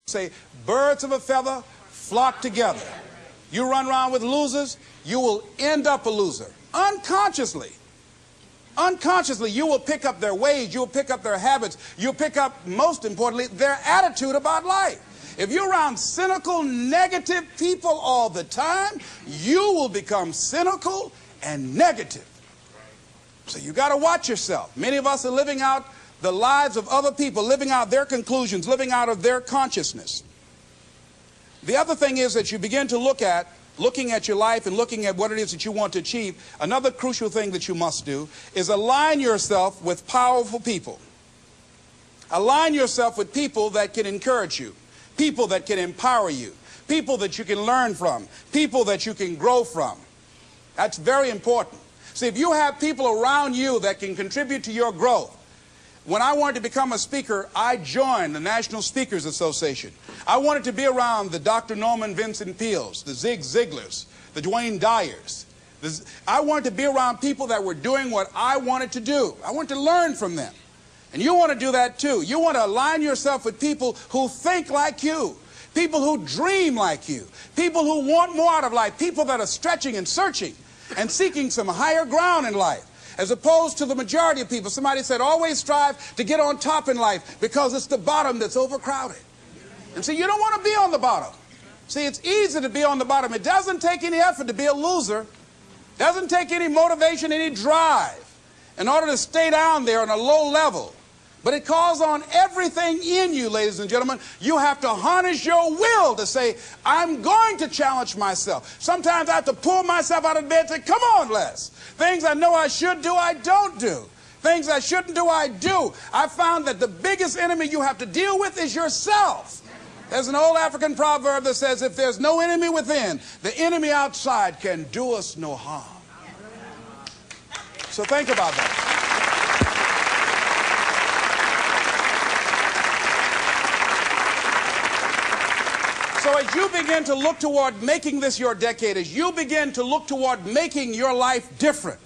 Say, birds of a feather flock together. You run around with losers, you will end up a loser. Unconsciously. Unconsciously, you will pick up their ways, you'll pick up their habits, you'll pick up, most importantly, their attitude about life. If you're around cynical, negative people all the time, you will become cynical and negative. So you got to watch yourself. Many of us are living out the lives of other people, living out their conclusions, living out of their consciousness. The other thing is that you begin to looking at your life and looking at what it is that you want to achieve. Another crucial thing that you must do is align yourself with powerful people. Align yourself with people that can encourage you, people that can empower you, people that you can learn from, people that you can grow from. That's very important. See, if you have people around you that can contribute to your growth. When I wanted to become a speaker, I joined the National Speakers Association. I wanted to be around the Dr. Norman Vincent Peales, the Zig Ziglars, the Dwayne Dyers. I wanted to be around people that were doing what I wanted to do. I wanted to learn from them. And you want to do that too. You want to align yourself with people who think like you, people who dream like you, people who want more out of life, people that are stretching and searching and seeking some higher ground in life. As opposed to the majority of people. Somebody said, always strive to get on top in life because it's the bottom that's overcrowded. And see, you don't want to be on the bottom. See, it's easy to be on the bottom. It doesn't take any effort to be a loser. It doesn't take any motivation, any drive in order to stay down there on a low level. But it calls on everything in you, ladies and gentlemen. You have to harness your will to say, I'm going to challenge myself. Sometimes I have to pull myself out of bed and say, come on, Les. Things I know I should do, I don't do. Things I shouldn't do, I do. I found that the biggest enemy you have to deal with is yourself. There's an old African proverb that says, if there's no enemy within, the enemy outside can do us no harm. So think about that. So as you begin to look toward making this your decade, as you begin to look toward making your life different,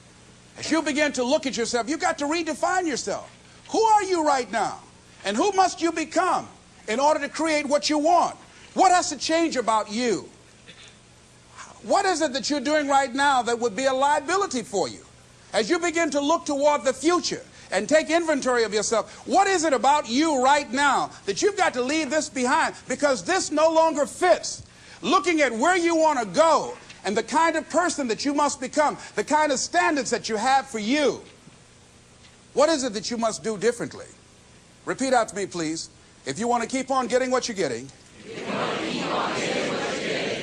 as you begin to look at yourself, you've got to redefine yourself. Who are you right now? And who must you become in order to create what you want? What has to change about you? What is it that you're doing right now that would be a liability for you? As you begin to look toward the future and take inventory of yourself, what is it about you right now that you've got to leave this behind because this no longer fits? Looking at where you want to go and the kind of person that you must become, the kind of standards that you have for you. What is it that you must do differently? Repeat out to me, please. If you want to keep on getting what you're getting,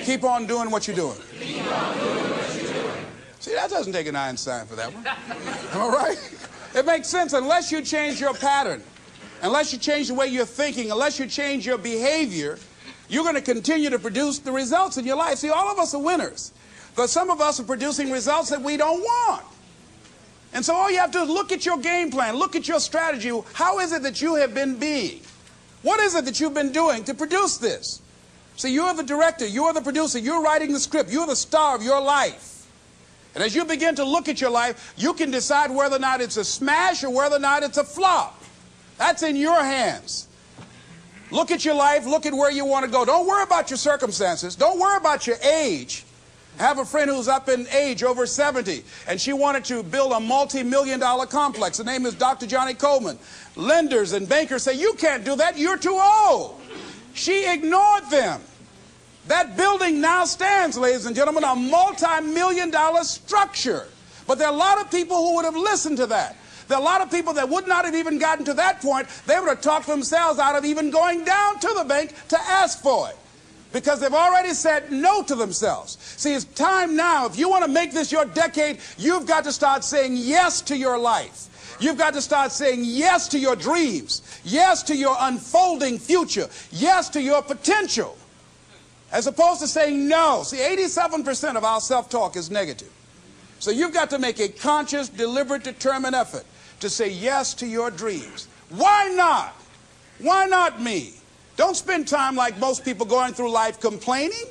keep on doing what you're doing. See, that doesn't take an Einstein for that one. All right? It makes sense unless you change your pattern, unless you change the way you're thinking, unless you change your behavior, you're going to continue to produce the results in your life. See, all of us are winners, but some of us are producing results that we don't want. And so all you have to do is look at your game plan, look at your strategy. How is it that you have been being? What is it that you've been doing to produce this? See, you're the director, you're the producer, you're writing the script, you're the star of your life. And as you begin to look at your life, you can decide whether or not it's a smash or whether or not it's a flop. That's in your hands. Look at your life, look at where you want to go. Don't worry about your circumstances. Don't worry about your age. I have a friend who's up in age, over 70, and she wanted to build a multi-million-dollar complex. The name is Dr. Johnny Coleman. Lenders and bankers say, you can't do that, you're too old. She ignored them. That building now stands, ladies and gentlemen, a multi-million-dollar structure. But there are a lot of people who would have listened to that. There are a lot of people that would not have even gotten to that point. They would have talked themselves out of even going down to the bank to ask for it, because they've already said no to themselves. See, it's time now. If you want to make this your decade, you've got to start saying yes to your life. You've got to start saying yes to your dreams, yes to your unfolding future, yes to your potential, as opposed to saying no. See, 87% of our self-talk is negative. So you've got to make a conscious, deliberate, determined effort to say yes to your dreams. Why not? Why not me? Don't spend time like most people going through life complaining.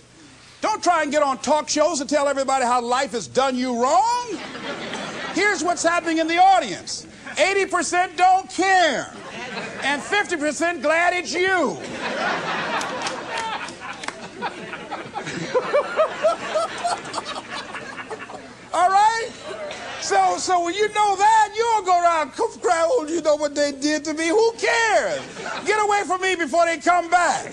Don't try and get on talk shows and tell everybody how life has done you wrong. Here's what's happening in the audience. 80% don't care, and 50% glad it's you. So when you know that, you don't go around crying, oh, you know what they did to me? Who cares? Get away from me before they come back.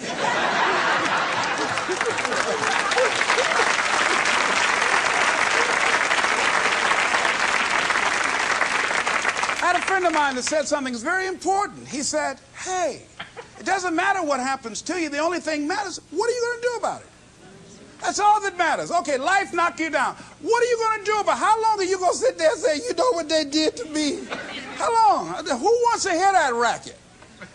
I had a friend of mine that said something that's very important. He said, hey, it doesn't matter what happens to you. The only thing matters, what are you going to do about it? That's all that matters. Okay, life knocked you down. What are you going to do about it? How long are you going to sit there and say, you know what they did to me? How long? Who wants to hear that racket?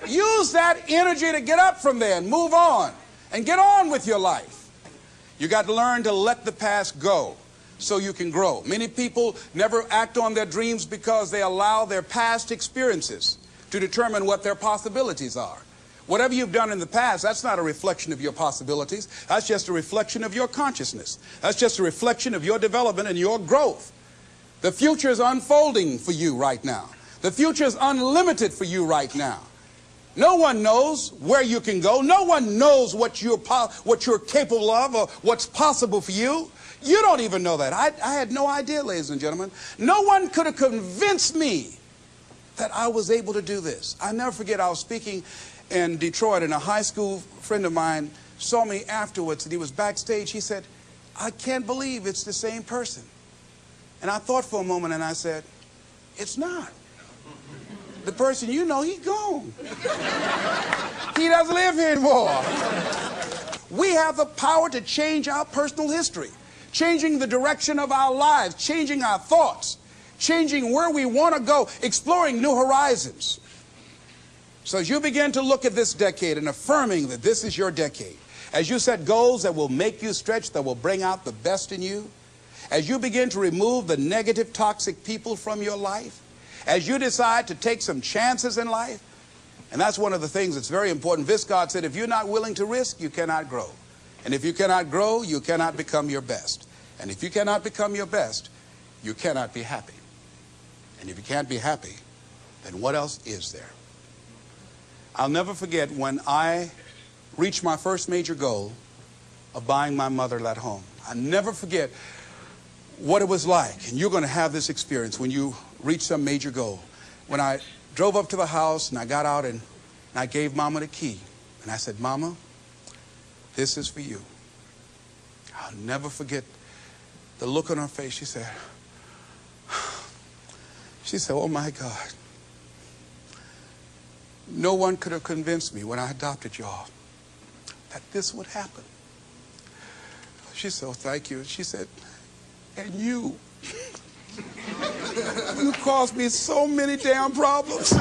Use that energy to get up from there and move on and get on with your life. You got to learn to let the past go so you can grow. Many people never act on their dreams because they allow their past experiences to determine what their possibilities are. Whatever you've done in the past, that's not a reflection of your possibilities. That's just a reflection of your consciousness. That's just a reflection of your development and your growth. The future is unfolding for you right now. The future is unlimited for you right now. No one knows where you can go. No one knows what you're capable of or what's possible for you. You don't even know that. I had no idea, ladies and gentlemen. No one could have convinced me that I was able to do this. I'll never forget, I was speaking in Detroit, and a high school friend of mine saw me afterwards, and he was backstage. He said, I can't believe it's the same person. And I thought for a moment, and I said, it's not. The person you know, he's gone. He doesn't live here anymore. We have the power to change our personal history, changing the direction of our lives, changing our thoughts, changing where we want to go, exploring new horizons. So as you begin to look at this decade and affirming that this is your decade, as you set goals that will make you stretch, that will bring out the best in you, as you begin to remove the negative, toxic people from your life, as you decide to take some chances in life, and that's one of the things that's very important. Viscard said, if you're not willing to risk, you cannot grow. And if you cannot grow, you cannot become your best. And if you cannot become your best, you cannot be happy. And if you can't be happy, then what else is there? I'll never forget when I reached my first major goal of buying my mother that home. I'll never forget what it was like. And you're going to have this experience when you reach some major goal. When I drove up to the house and I got out and I gave Mama the key. And I said, Mama, this is for you. I'll never forget the look on her face. She said, oh my God. No one could have convinced me when I adopted y'all that this would happen. She said, oh, thank you. And she said, and you caused me so many damn problems.